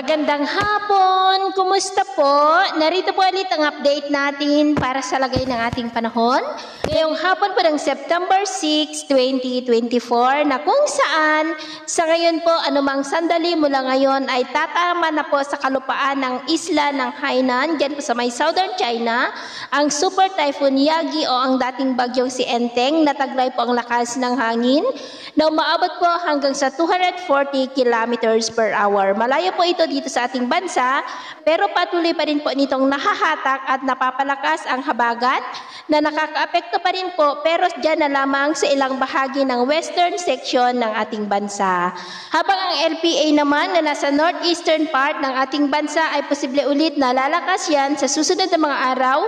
Magandang hapon! Kumusta po? Narito po ulit ang update natin para sa lagay ng ating panahon. Ngayong hapon po ng September 6, 2024 na kung saan sa ngayon po anumang sandali mula ngayon ay tatama na po sa kalupaan ng isla ng Hainan, dyan po sa may Southern China, ang Super Typhoon Yagi o ang dating bagyong si Enteng na taglay po ang lakas ng hangin na umaabot po hanggang sa 240 kilometers per hour. Malayo po ito dito sa ating bansa, pero patuloy pa rin po nitong nahahatak at napapalakas ang habagat na nakakaapekto pa rin po, pero dyan na lamang sa ilang bahagi ng western section ng ating bansa. Habang ang LPA naman na nasa northeastern part ng ating bansa ay posible ulit na lalakas yan sa susunod na mga araw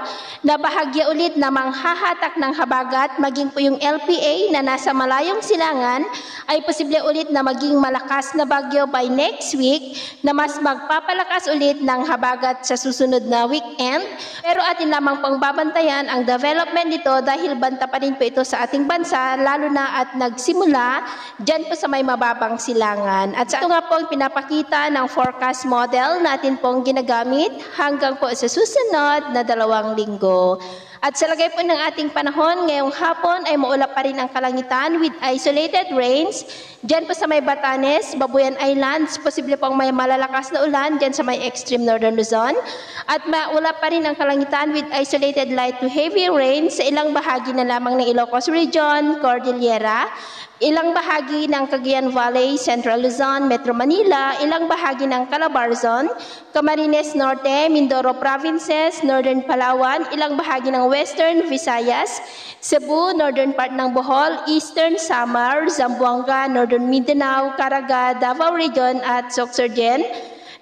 na bahagya ulit na manghahatak ng habagat, maging po yung LPA na nasa malayong silangan ay posible ulit na maging malakas na bagyo by next week na mas magpapalakas ulit ng habagat sa susunod na weekend. Pero atin lamang pang babantayan ang development nito dahil banta pa rin po ito sa ating bansa, lalo na at nagsimula dyan po sa may mababang silangan. At sa ito nga po ang pinapakita ng forecast model natin pong ginagamit hanggang po sa susunod na 2 linggo. At sa lagay po ng ating panahon, ngayong hapon ay maulap pa rin ang kalangitan with isolated rains. Diyan po sa may Batanes, Babuyan Islands, posible pong may malalakas na ulan diyan sa may extreme northern Luzon. At maulap pa rin ang kalangitan with isolated light to heavy rains sa ilang bahagi na lamang ng Ilocos Region, Cordillera, ilang bahagi ng Cagayan Valley, Central Luzon, Metro Manila, ilang bahagi ng Calabarzon, Camarines Norte, Mindoro Provinces, Northern Palawan, ilang bahagi ng Western Visayas, Cebu, Northern part ng Bohol, Eastern Samar, Zamboanga, Northern Mindanao, Caraga, Davao Region at Sorsogon,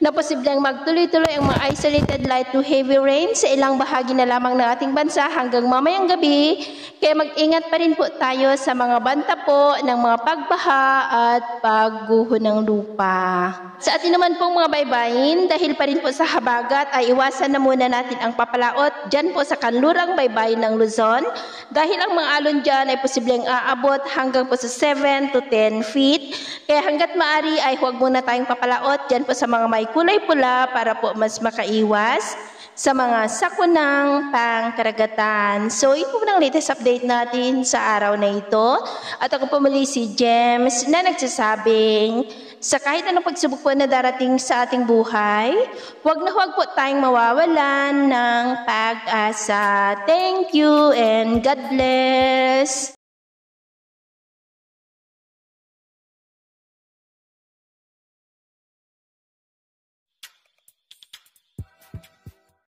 na posibleng magtuloy-tuloy ang mga isolated light to heavy rain sa ilang bahagi na lamang ng ating bansa hanggang mamayang gabi. Kaya mag-ingat pa rin po tayo sa mga banta po ng mga pagbaha at pagguho ng lupa. Sa atin naman pong mga baybayin, dahil pa rin po sa habagat ay iwasan na muna natin ang papalaot dyan po sa kanlurang baybayin ng Luzon dahil ang mga alon dyan ay posibleng aabot hanggang po sa 7 to 10 feet. Kaya hanggat maari ay huwag muna tayong papalaot dyan po sa mga may kulay pula para po mas makaiwas sa mga sakunang pangkaragatan. So, ito po ang latest update natin sa araw na ito. At ako po muli si James na nagsasabing, sa kahit anong pagsubok po na darating sa ating buhay, huwag na huwag po tayong mawawalan ng pag-asa. Thank you and God bless!